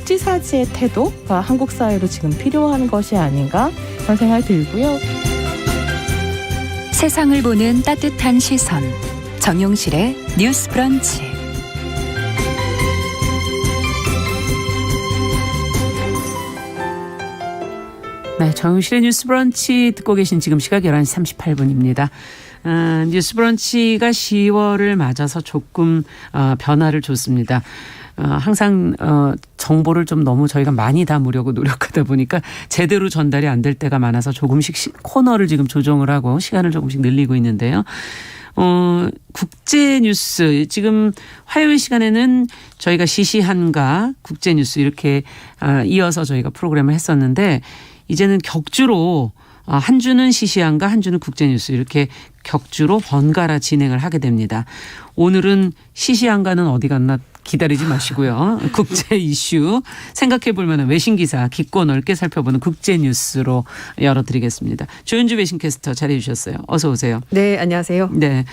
국지사지의 태도가 한국 사회로 지금 필요한 것이 아닌가 그런 생각이 들고요. 세상을 보는 따뜻한 시선, 정용실의 뉴스 브런치. 네, 정용실의 뉴스 브런치 듣고 계신 지금 시각 11시 38분입니다. 뉴스 브런치가 10월을 맞아서 조금 변화를 줬습니다. 항상 정보를 좀 너무 저희가 많이 담으려고 노력하다 보니까 제대로 전달이 안 될 때가 많아서 조금씩 코너를 지금 조정을 하고 시간을 조금씩 늘리고 있는데요. 국제뉴스 지금 화요일 시간에는 저희가 시시한가 국제뉴스 이렇게 이어서 저희가 프로그램을 했었는데 이제는 격주로 한 주는 시시한가 한 주는 국제뉴스 이렇게 격주로 번갈아 진행을 하게 됩니다. 오늘은 시시한가는 어디 갔나 기다리지 마시고요. 국제 이슈 생각해 볼 만한 외신 기사 깊고 넓게 살펴보는 국제뉴스로 열어드리겠습니다. 조윤주 외신캐스터 자리해 주셨어요. 어서 오세요. 네, 안녕하세요. 네.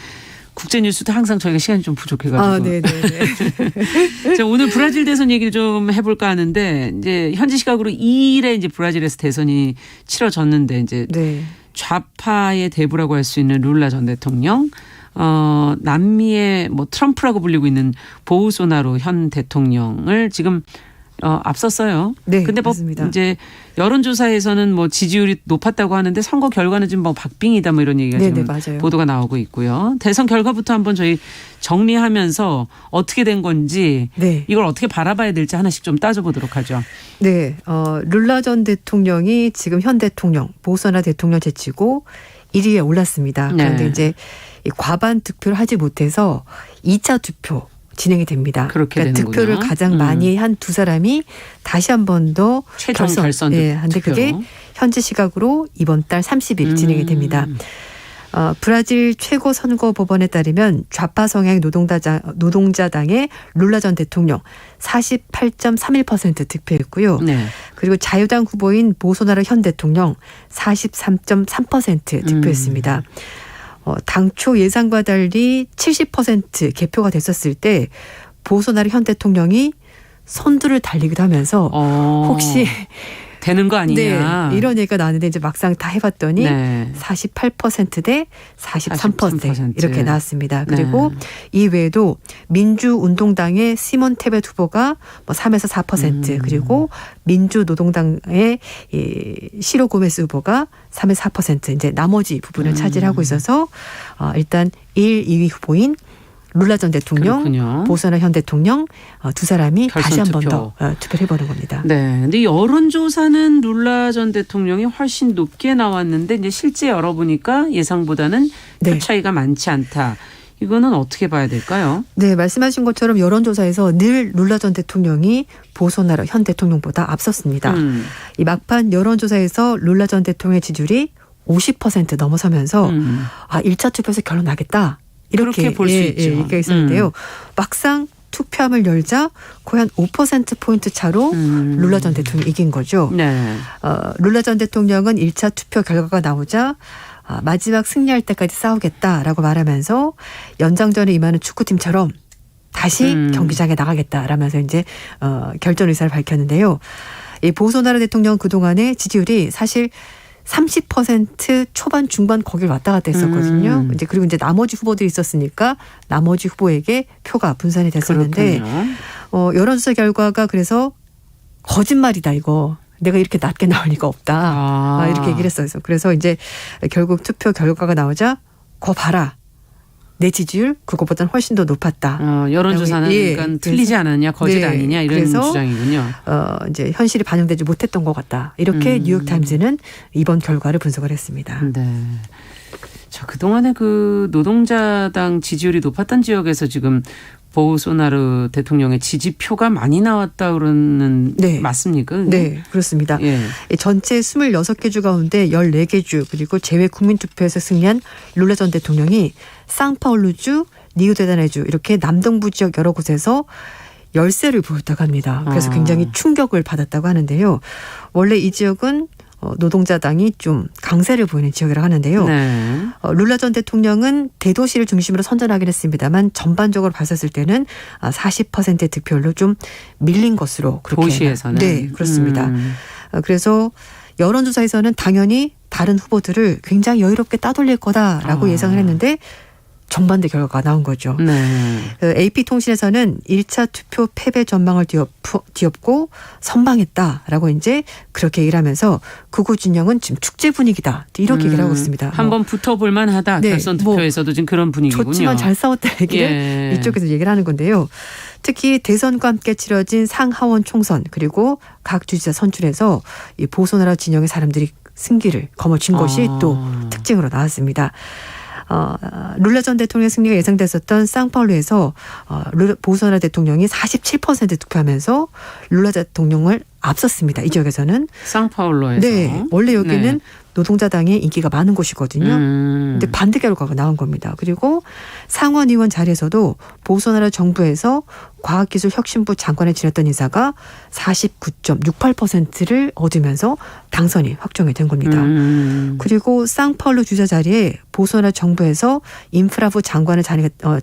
국제뉴스도 항상 저희가 시간이 좀 부족해가지고. 네네네. 자, 오늘 브라질 대선 얘기를 좀 해볼까 하는데 이제 현지 시각으로 2일에 이제 브라질에서 대선이 치러졌는데 이제 네. 좌파의 대부라고 할 수 있는 룰라 전 대통령, 남미의 뭐 트럼프라고 불리고 있는 보우소나로 현 대통령을 지금 앞섰어요. 네, 근데 뭐 맞습니다. 이제 여론조사에서는 뭐 지지율이 높았다고 하는데 선거 결과는 지금 뭐 박빙이다 뭐 이런 얘기가 네네, 지금 맞아요. 보도가 나오고 있고요. 대선 결과부터 한번 저희 정리하면서 어떻게 된 건지 네. 이걸 어떻게 바라봐야 될지 하나씩 좀 따져보도록 하죠. 네. 룰라 전 대통령이 지금 현 대통령, 보우소나 대통령 제치고 1위에 올랐습니다. 그런데 네. 이제 이 과반 투표를 하지 못해서 2차 투표 진행이 됩니다. 그렇게 그러니까 되는군요. 득표를 가장 많이 한 두 사람이 다시 한 번 더 최종 결선 한데 투표. 그게 현지 시각으로 이번 달 30일 진행이 됩니다. 브라질 최고선거법원에 따르면 좌파 성향 노동자당의 룰라 전 대통령 48.31% 득표했고요. 네. 그리고 자유당 후보인 보소나루 현 대통령 43.3% 득표했습니다. 당초 예상과 달리 70% 개표가 됐었을 때 보소나루 현 대통령이 선두를 달리기도 하면서 혹시 되는 거 아니냐. 네, 이런 얘기가 나왔는데 이제 막상 다 해봤더니 네. 48%대 43% 43%. 이렇게 나왔습니다. 그리고 네. 이 외에도 민주운동당의 시몬 테벳 후보가 뭐 3에서 4% 그리고 민주노동당의 이 시로 고메스 후보가 3에서 4% 이제 나머지 부분을 차지하고 있어서 일단 1, 2위 후보인 룰라 전 대통령, 그렇군요. 보소나 현 대통령 두 사람이 결선 다시 한 번 투표. 더 투표를 해보는 겁니다. 네. 근데 여론조사는 룰라 전 대통령이 훨씬 높게 나왔는데 이제 실제 열어보니까 예상보다는 네. 표 차이가 많지 않다. 이거는 어떻게 봐야 될까요? 네, 말씀하신 것처럼 여론조사에서 늘 룰라 전 대통령이 보소나루 현 대통령보다 앞섰습니다. 이 막판 여론조사에서 룰라 전 대통령의 지지율이 50% 넘어서면서 1차 투표에서 결론 나겠다. 이렇게 그렇게 볼 수 있죠. 얘기가 있었는데요. 막상 투표함을 열자 거의 한 5%포인트 차로 룰라 전 대통령이 이긴 거죠. 네. 룰라 전 대통령은 1차 투표 결과가 나오자 마지막 승리할 때까지 싸우겠다라고 말하면서 연장전에 임하는 축구팀처럼 다시 경기장에 나가겠다라면서 이제 결전 의사를 밝혔는데요. 이 보소나루 대통령 그동안의 지지율이 사실 30% 초반 중반 거길 왔다 갔다 했었거든요. 이제 그리고 이제 나머지 후보들이 있었으니까 나머지 후보에게 표가 분산이 됐었는데 여론조사 결과가 그래서 거짓말이다 이거. 내가 이렇게 낮게 나올 리가 없다. 이렇게 얘기를 했어요. 그래서 이제 결국 투표 결과가 나오자 거 봐라. 내 지지율 그거보다는 훨씬 더 높았다. 여론조사는 그러니까 틀리지 않았냐 거짓 네, 아니냐 이런 그래서 주장이군요. 이제 현실이 반영되지 못했던 것 같다. 이렇게 뉴욕타임즈는 이번 결과를 분석을 했습니다. 네. 자, 그동안에 그 노동자당 지지율이 높았던 지역에서 지금 보우소나루 대통령의 지지표가 많이 나왔다 그러는 네. 맞습니까? 네, 그렇습니다. 예. 전체 26개 주 가운데 14개 주 그리고 제외 국민투표에서 승리한 룰라 전 대통령이 상파울루주, 리우데자네주 이렇게 남동부 지역 여러 곳에서 열세를 보였다고 합니다. 그래서 굉장히 충격을 받았다고 하는데요. 원래 이 지역은 노동자당이 좀 강세를 보이는 지역이라고 하는데요. 네. 룰라 전 대통령은 대도시를 중심으로 선전하긴 했습니다만 전반적으로 봤었을 때는 40%의 득표율로 좀 밀린 것으로 그렇게 도시에서는. 네, 그렇습니다. 그래서 여론조사에서는 당연히 다른 후보들을 굉장히 여유롭게 따돌릴 거다라고 예상을 했는데 정반대 결과가 나온 거죠. 네. AP통신에서는 1차 투표 패배 전망을 뒤엎고 선방했다라고 이제 그렇게 얘기를 하면서 극우 진영은 지금 축제 분위기다 이렇게 얘기를 하고 있습니다. 한번 붙어볼 만하다. 네, 결선 투표에서도 지금 그런 분위기군요. 좋지만 잘 싸웠다 얘기를 예. 이쪽에서 얘기를 하는 건데요. 특히 대선과 함께 치러진 상하원 총선 그리고 각 주지사 선출에서 이 보수나라 진영의 사람들이 승기를 거머쥔 것이 또 특징으로 나왔습니다. 룰라 전 대통령의 승리가 예상됐었던 상파울루에서 보소나라 대통령이 47% 득표하면서 룰라 대통령을 앞섰습니다. 이 지역에서는. 상파울로에서. 네. 원래 여기는 네. 노동자당의 인기가 많은 곳이거든요. 근데 반대 결과가 나온 겁니다. 그리고 상원 의원 자리에서도 보소나라 정부에서 과학기술혁신부 장관을 지냈던 인사가 49.68%를 얻으면서 당선이 확정이 된 겁니다. 그리고 상파울루 주자 자리에 보소나라 정부에서 인프라부 장관을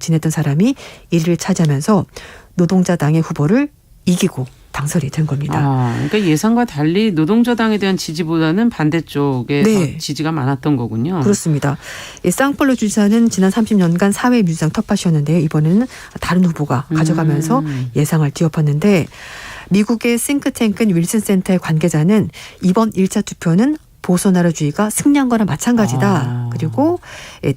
지냈던 사람이 1위를 차지하면서 노동자당의 후보를 이기고 당선이 된 겁니다. 그러니까 예상과 달리 노동자당에 대한 지지보다는 반대쪽에 네. 더 지지가 많았던 거군요. 그렇습니다. 이 상파울루 주지사는 지난 30년간 사회 민주당 텃밭이었는데요. 이번에는 다른 후보가 가져가면서 예상을 뒤엎었는데 미국의 싱크탱크인 윌슨 센터의 관계자는 이번 1차 투표는 보소나라주의가 승리한 거나 마찬가지다. 그리고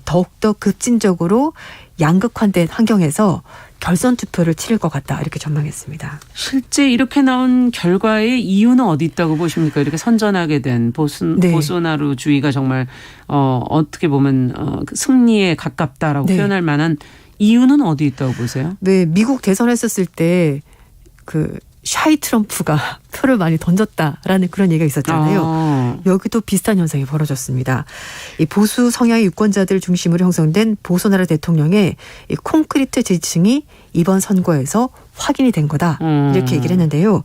더욱더 급진적으로 양극화된 환경에서 결선 투표를 치를 것 같다 이렇게 전망했습니다. 실제 이렇게 나온 결과의 이유는 어디 있다고 보십니까? 이렇게 선전하게 된 보소나루주의가 정말 어떻게 보면 승리에 가깝다라고 네. 표현할 만한 이유는 어디 있다고 보세요? 네, 미국 대선했었을 때 샤이 트럼프가 표를 많이 던졌다라는 그런 얘기가 있었잖아요. 여기도 비슷한 현상이 벌어졌습니다. 이 보수 성향의 유권자들 중심으로 형성된 보소나라 대통령의 이 콘크리트 지지층이 이번 선거에서 확인이 된 거다. 이렇게 얘기를 했는데요.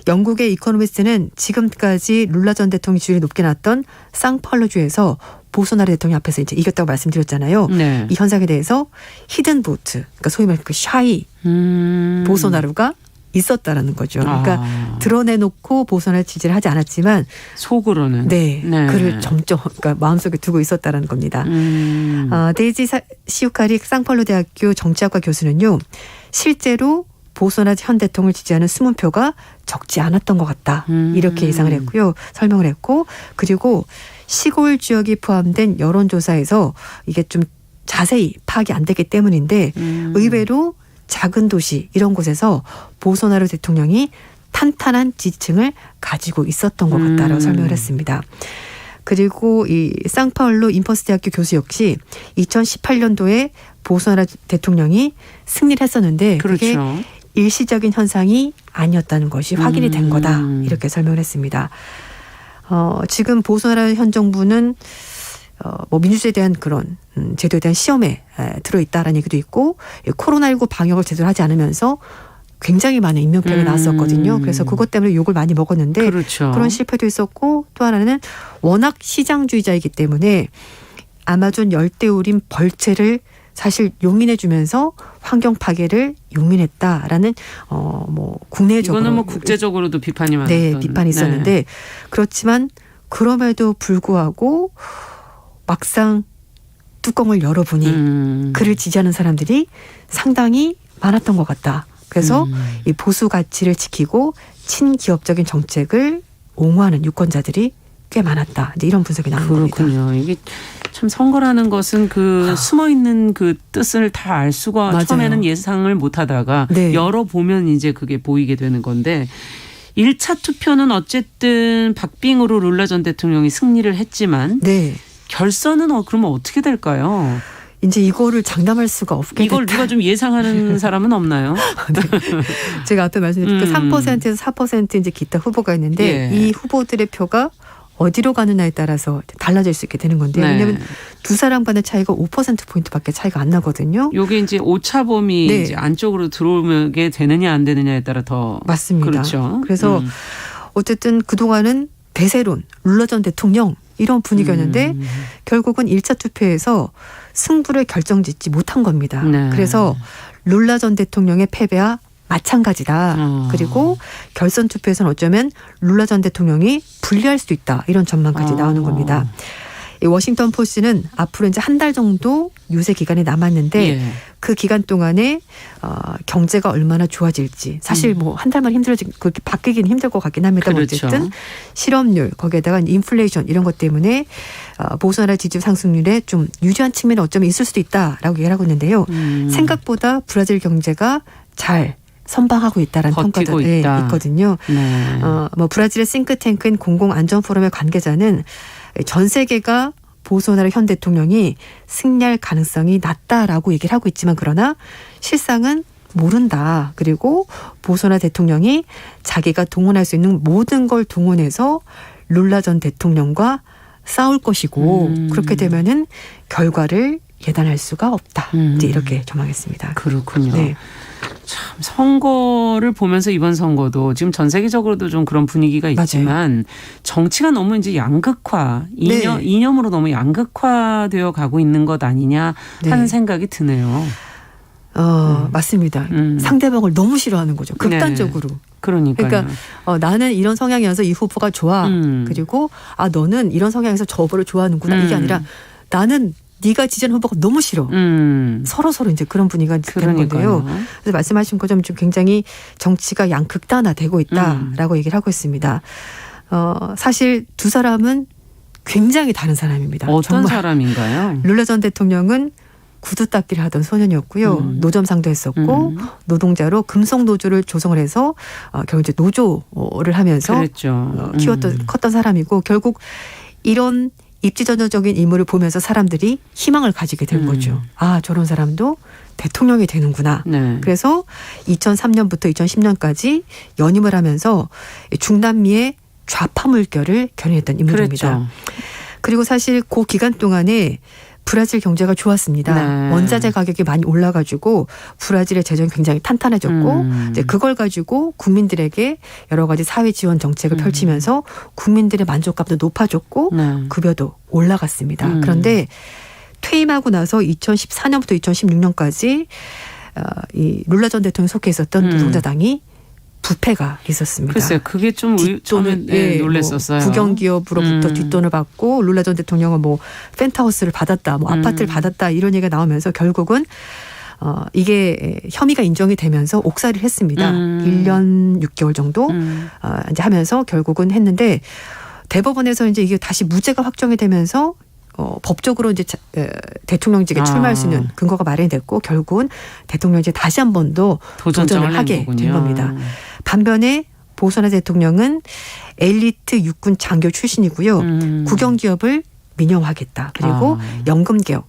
영국의 이코노미스트는 지금까지 룰라 전 대통령 지지율이 높게 났던 상파울루주에서 보소나라 대통령 앞에서 이제 이겼다고 말씀드렸잖아요. 네. 이 현상에 대해서 히든 보트, 그러니까 소위 말해 그 샤이 보소나루가 있었다라는 거죠. 그러니까 드러내놓고 보소나라 지지를 하지 않았지만 속으로는 네. 그를 점점 그러니까 마음속에 두고 있었다라는 겁니다. 데이지 시우카리 상파울루 대학교 정치학과 교수는요. 실제로 보소나라 현 대통령을 지지하는 숨은 표가 적지 않았던 것 같다. 이렇게 예상을 했고요. 설명을 했고 그리고 시골 지역이 포함된 여론조사에서 이게 좀 자세히 파악이 안 되기 때문인데 의외로 작은 도시 이런 곳에서 보소나루 대통령이 탄탄한 지지층을 가지고 있었던 것 같다라고 설명을 했습니다. 그리고 이 상파울루 인퍼스 대학교 교수 역시 2018년도에 보소나루 대통령이 승리를 했었는데 그게 그렇죠. 일시적인 현상이 아니었다는 것이 확인이 된 거다 이렇게 설명을 했습니다. 지금 보소나루 현 정부는 민주주의에 대한 그런 제도에 대한 시험에 들어있다라는 얘기도 있고 코로나19 방역을 제대로 하지 않으면서 굉장히 많은 인명피해가 나왔었거든요. 그래서 그것 때문에 욕을 많이 먹었는데 그렇죠. 그런 실패도 있었고 또 하나는 워낙 시장주의자이기 때문에 아마존 열대우림 벌채를 사실 용인해주면서 환경 파괴를 용인했다라는 국내적으로 이거는 국제적으로도 비판이 많았던. 네, 비판이 있었는데 네. 그렇지만 그럼에도 불구하고 막상 뚜껑을 열어보니 그를 지지하는 사람들이 상당히 많았던 것 같다. 그래서 이 보수 가치를 지키고 친기업적인 정책을 옹호하는 유권자들이 꽤 많았다. 이제 이런 분석이 나온 겁니다. 그렇군요. 이게 참 선거라는 것은 숨어 있는 그 뜻을 다 알 수가 맞아요. 처음에는 예상을 못하다가 네. 열어보면 이제 그게 보이게 되는 건데 1차 투표는 어쨌든 박빙으로 룰라 전 대통령이 승리를 했지만 네. 결선은 그러면 어떻게 될까요? 이제 이거를 장담할 수가 없게 이걸 됐다. 누가 좀 예상하는 사람은 없나요? 네. 제가 앞에 말씀드린 그 3%에서 4% 이제 기타 후보가 있는데 예. 이 후보들의 표가 어디로 가느냐에 따라서 달라질 수 있게 되는 건데요. 네. 왜냐하면 두 사람 간의 차이가 5%포인트밖에 차이가 안 나거든요. 요게 이제 오차범위 네. 이제 안쪽으로 들어오게 되느냐 안 되느냐에 따라 더 맞습니다. 그렇죠. 그래서 어쨌든 그동안은 대세론, 룰라 전 대통령 이런 분위기였는데 결국은 1차 투표에서 승부를 결정짓지 못한 겁니다. 네. 그래서 룰라 전 대통령의 패배와 마찬가지다. 그리고 결선 투표에서는 어쩌면 룰라 전 대통령이 불리할 수도 있다. 이런 전망까지 나오는 겁니다. 이 워싱턴 포스트는 앞으로 이제 한 달 정도 유세 기간이 남았는데 예. 그 기간 동안에 경제가 얼마나 좋아질지 사실 뭐 한 달만 힘들어지 그렇게 바뀌기는 힘들 것 같긴 합니다. 그렇죠. 어쨌든 실업률 거기에다가 인플레이션 이런 것 때문에 보수나라 지지율 상승률에 좀 유리한 측면이 어쩌면 있을 수도 있다라고 얘기를 하고 있는데요. 생각보다 브라질 경제가 잘 선방하고 있다라는 버티고 평가도 있다. 있거든요. 네. 뭐 브라질의 싱크탱크인 공공안전포럼의 관계자는 전 세계가 보소나루 현 대통령이 승리할 가능성이 낮다라고 얘기를 하고 있지만 그러나 실상은 모른다. 그리고 보소나 대통령이 자기가 동원할 수 있는 모든 걸 동원해서 룰라 전 대통령과 싸울 것이고 그렇게 되면은 결과를 예단할 수가 없다. 이제 이렇게 전망했습니다. 그렇군요. 네. 참 선거를 보면서 이번 선거도 지금 전 세계적으로도 좀 그런 분위기가 있지만 정치가 너무 이제 양극화, 이념으로 너무 양극화되어 가고 있는 것 아니냐 하는 생각이 드네요. 맞습니다. 상대방을 너무 싫어하는 거죠. 극단적으로. 네. 그러니까요. 그러니까 나는 이런 성향이어서 이 후보가 좋아. 그리고 너는 이런 성향에서 저 후보를 좋아하는구나. 이게 아니라 나는 네가 지지하는 후보가 너무 싫어. 서로 이제 그런 분위기가 되는 건데요. 그래서 말씀하신 것처럼 좀 굉장히 정치가 양극단화되고 있다라고 얘기를 하고 있습니다. 사실 두 사람은 굉장히 다른 사람입니다. 어떤 정말. 사람인가요? 룰라 전 대통령은 구두 닦기를 하던 소년이었고요. 노점상도 했었고 노동자로 금속 노조를 조성을 해서 결국 이제 노조를 하면서 그랬죠. 컸던 사람이고 결국 이런 입지전적인 인물을 보면서 사람들이 희망을 가지게 된 거죠. 저런 사람도 대통령이 되는구나. 네. 그래서 2003년부터 2010년까지 연임을 하면서 중남미의 좌파 물결을 견인했던 인물입니다. 그랬죠. 그리고 사실 그 기간 동안에 브라질 경제가 좋았습니다. 네. 원자재 가격이 많이 올라가지고 브라질의 재정이 굉장히 탄탄해졌고 이제 그걸 가지고 국민들에게 여러 가지 사회 지원 정책을 펼치면서 국민들의 만족감도 높아졌고 급여도 올라갔습니다. 그런데 퇴임하고 나서 2014년부터 2016년까지 이 룰라 전 대통령 속해 있었던 노동자당이 부패가 있었습니다. 글쎄요. 그게 좀 저는 놀랐었어요. 뭐 국영기업으로부터 뒷돈을 받고 룰라 전 대통령은 뭐 펜트하우스를 받았다, 뭐 아파트를 받았다 이런 얘기가 나오면서 결국은 이게 혐의가 인정이 되면서 옥살이를 했습니다. 1년 6개월 정도 이제 하면서 결국은 했는데 대법원에서 이제 이게 다시 무죄가 확정이 되면서 법적으로 이제 대통령직에 출마할 수 있는 근거가 마련됐고 결국은 대통령직에 다시 한 번 더 도전을 하게 된 겁니다. 반면에 보소나 대통령은 엘리트 육군 장교 출신이고요. 국영기업을 민영화하겠다. 그리고 연금 개혁.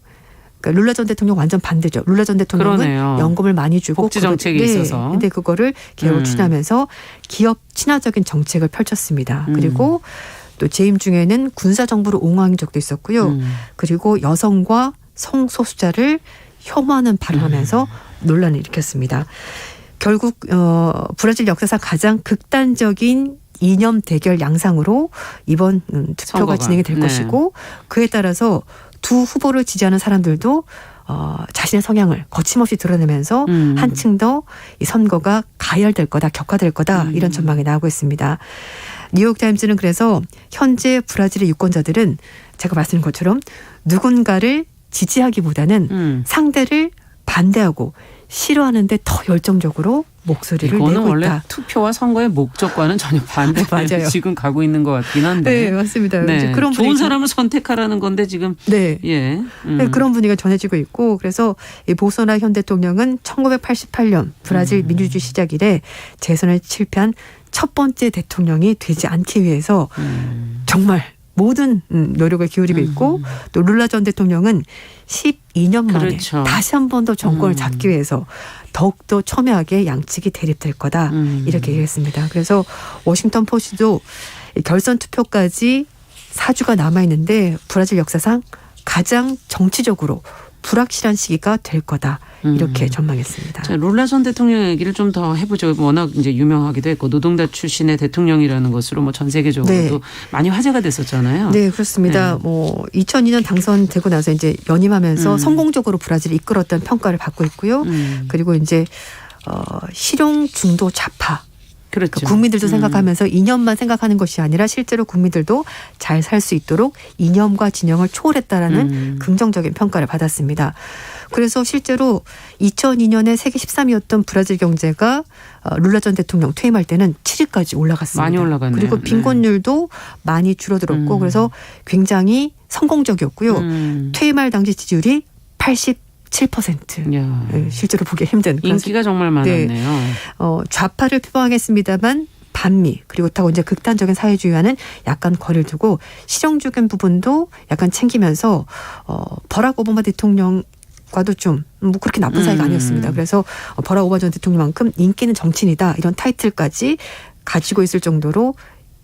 그러니까 룰라 전 대통령 완전 반대죠. 룰라 전 대통령은 그러네요. 연금을 많이 주고 복지 정책이 있어서. 근데 그거를 개혁을 추진하면서 기업 친화적인 정책을 펼쳤습니다. 그리고 또 재임 중에는 군사 정부를 옹호한 적도 있었고요. 그리고 여성과 성소수자를 혐오하는 발언하면서 논란을 일으켰습니다. 결국 브라질 역사상 가장 극단적인 이념 대결 양상으로 이번 투표가 선거가. 진행이 될 것이고 그에 따라서 두 후보를 지지하는 사람들도 자신의 성향을 거침없이 드러내면서 한층 더 이 선거가 가열될 거다, 격화될 거다 이런 전망이 나오고 있습니다. 뉴욕타임즈는 그래서 현재 브라질의 유권자들은 제가 말씀드린 것처럼 누군가를 지지하기보다는 상대를 반대하고 싫어하는데 더 열정적으로 목소리를 이거는 내고 원래 있다. 투표와 선거의 목적과는 전혀 반대 맞아요. 지금 가고 있는 것 같긴 한데. 네, 맞습니다. 네. 이제 그런 좋은 분위기 사람을 선택하라는 건데 지금. 네. 예. 네, 그런 분위기가 전해지고 있고 그래서 이 보소나 현 대통령은 1988년 브라질 민주주의 시작 이래 재선을 실패한 첫 번째 대통령이 되지 않기 위해서 정말 모든 노력을 기울이고 있고 또 룰라 전 대통령은 12년 만에 그렇죠. 다시 한 번 더 정권을 잡기 위해서 더욱더 첨예하게 양측이 대립될 거다 이렇게 얘기했습니다. 그래서 워싱턴 포스트도 결선 투표까지 4주가 남아있는데 브라질 역사상 가장 정치적으로 불확실한 시기가 될 거다. 이렇게 전망했습니다. 자, 룰라 전 대통령 얘기를 좀 더 해보죠. 워낙 이제 유명하기도 했고 노동자 출신의 대통령이라는 것으로 뭐 전 세계적으로도 네. 많이 화제가 됐었잖아요. 네, 그렇습니다. 네. 뭐 2002년 당선되고 나서 이제 연임하면서 성공적으로 브라질을 이끌었던 평가를 받고 있고요. 그리고 이제 실용 중도 좌파. 그렇죠. 국민들도 생각하면서 이념만 생각하는 것이 아니라 실제로 국민들도 잘 살 수 있도록 이념과 진영을 초월했다라는 긍정적인 평가를 받았습니다. 그래서 실제로 2002년에 세계 13위였던 브라질 경제가 룰라 전 대통령 퇴임할 때는 7위까지 올라갔습니다. 많이 올라갔네요. 그리고 빈곤율도 많이 줄어들었고 그래서 굉장히 성공적이었고요. 퇴임할 당시 지지율이 87%. 야. 실제로 보기 힘든 그런 인기가 정말 많았네요. 좌파를 표방했습니다만 반미 그리고 그렇다고 이제 극단적인 사회주의와는 약간 거리를 두고 실용적인 부분도 약간 챙기면서 버락 오바마 대통령과도 좀 뭐 그렇게 나쁜 사이가 아니었습니다. 그래서 버락 오바마 전 대통령만큼 인기는 정치인이다 이런 타이틀까지 가지고 있을 정도로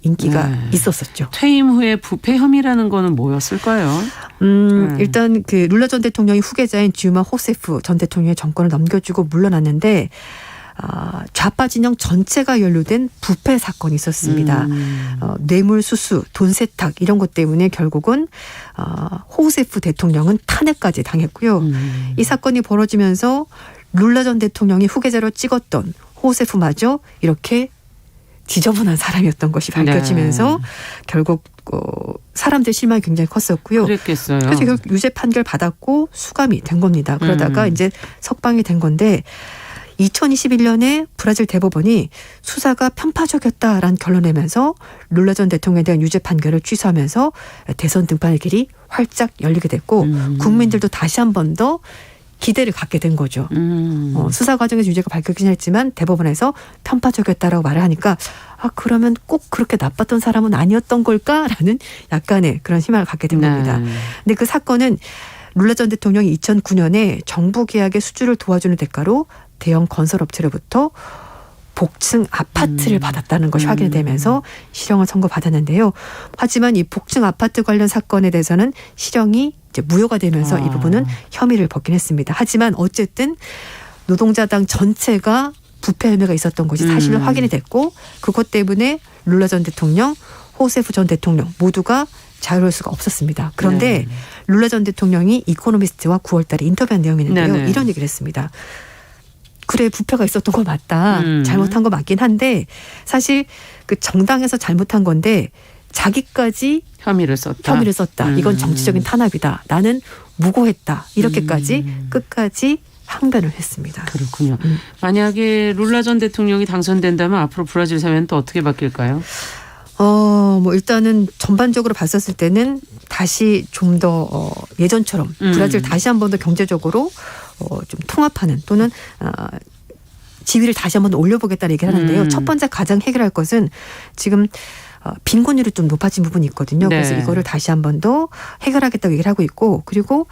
인기가 있었었죠. 퇴임 후에 부패 혐의라는 거는 뭐였을까요? 일단 그 룰라 전 대통령이 후계자인 지우마 호세프 전 대통령의 정권을 넘겨주고 물러났는데 좌파 진영 전체가 연루된 부패 사건이 있었습니다. 뇌물 수수, 돈 세탁 이런 것 때문에 결국은 호세프 대통령은 탄핵까지 당했고요. 이 사건이 벌어지면서 룰라 전 대통령이 후계자로 찍었던 호세프마저 이렇게 지저분한 사람이었던 것이 밝혀지면서 결국 사람들 실망이 굉장히 컸었고요. 그랬겠어요. 그래서 결국 유죄 판결 받았고 수감이 된 겁니다. 그러다가 이제 석방이 된 건데 2021년에 브라질 대법원이 수사가 편파적이었다라는 결론을 내면서 룰라 전 대통령에 대한 유죄 판결을 취소하면서 대선 등판의 길이 활짝 열리게 됐고 국민들도 다시 한 번 더 기대를 갖게 된 거죠. 수사 과정에서 유죄가 밝혀지긴 했지만 대법원에서 편파적이었다라고 말을 하니까 그러면 꼭 그렇게 나빴던 사람은 아니었던 걸까라는 약간의 그런 희망을 갖게 된 겁니다. 근데 그 사건은 룰라 전 대통령이 2009년에 정부 계약의 수주를 도와주는 대가로 대형 건설업체로부터 복층 아파트를 받았다는 것이 확인이 되면서 실형을 선고받았는데요. 하지만 이 복층 아파트 관련 사건에 대해서는 실형이 이제 무효가 되면서 이 부분은 혐의를 벗긴 했습니다. 하지만 어쨌든 노동자당 전체가 부패 혐의가 있었던 것이 사실로 확인이 됐고 그것 때문에 룰라 전 대통령, 호세프 전 대통령 모두가 자유로울 수가 없었습니다. 그런데 룰라 전 대통령이 이코노미스트와 9월 달에 인터뷰한 내용이 있는데요. 이런 얘기를 했습니다. 그래 부패가 있었던 거 맞다. 잘못한 거 맞긴 한데 사실 그 정당에서 잘못한 건데 자기까지 혐의를 썼다. 이건 정치적인 탄압이다. 나는 무고했다. 이렇게까지 끝까지 항변을 했습니다. 그렇군요. 만약에 룰라 전 대통령이 당선된다면 앞으로 브라질 사회는 또 어떻게 바뀔까요? 뭐 일단은 전반적으로 봤었을 때는 다시 좀 더 예전처럼 브라질 다시 한 번 더 경제적으로 좀 통합하는 또는 지위를 다시 한 번 더 올려보겠다는 얘기를 하는데요. 첫 번째 가장 해결할 것은 지금 빈곤율이 좀 높아진 부분이 있거든요. 그래서 이거를 다시 한 번 더 해결하겠다고 얘기를 하고 있고 그리고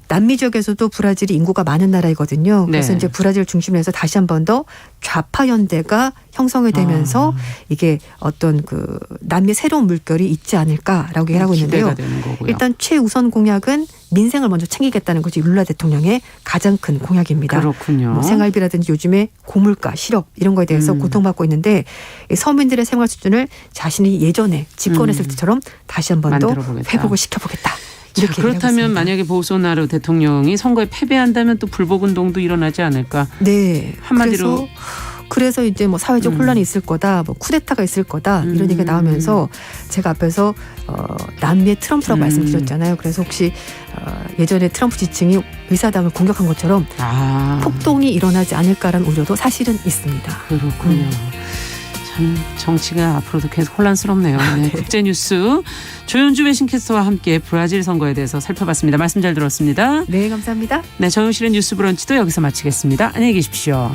남미 지역에서도 브라질이 인구가 많은 나라이거든요. 그래서 이제 브라질 중심으로 해서 다시 한 번 더 좌파 연대가 형성이 되면서 이게 어떤 그 남미의 새로운 물결이 있지 않을까라고 얘기를 하고 있는데요. 일단 최우선 공약은 민생을 먼저 챙기겠다는 것이 룰라 대통령의 가장 큰 공약입니다. 그렇군요. 생활비라든지 요즘에 고물가, 실업 이런 거에 대해서 고통받고 있는데 서민들의 생활 수준을 자신이 예전에 집권했을 때처럼 다시 한 번 더 회복을 시켜보겠다. 자, 그렇다면 만약에 보소나루 대통령이 선거에 패배한다면 또 불복운동도 일어나지 않을까? 네. 한마디로. 그래서 이제 뭐 사회적 혼란이 있을 거다, 뭐 쿠데타가 있을 거다 이런 얘기가 나오면서 제가 앞에서 남미의 트럼프라고 말씀드렸잖아요. 그래서 혹시 예전에 트럼프 지층이 의사당을 공격한 것처럼 폭동이 일어나지 않을까라는 우려도 사실은 있습니다. 그렇군요. 참 정치가 앞으로도 계속 혼란스럽네요. 네. 국제뉴스 조윤주 외신캐스터와 함께 브라질 선거에 대해서 살펴봤습니다. 말씀 잘 들었습니다. 네, 감사합니다. 네, 정용실의 뉴스 브런치도 여기서 마치겠습니다. 안녕히 계십시오.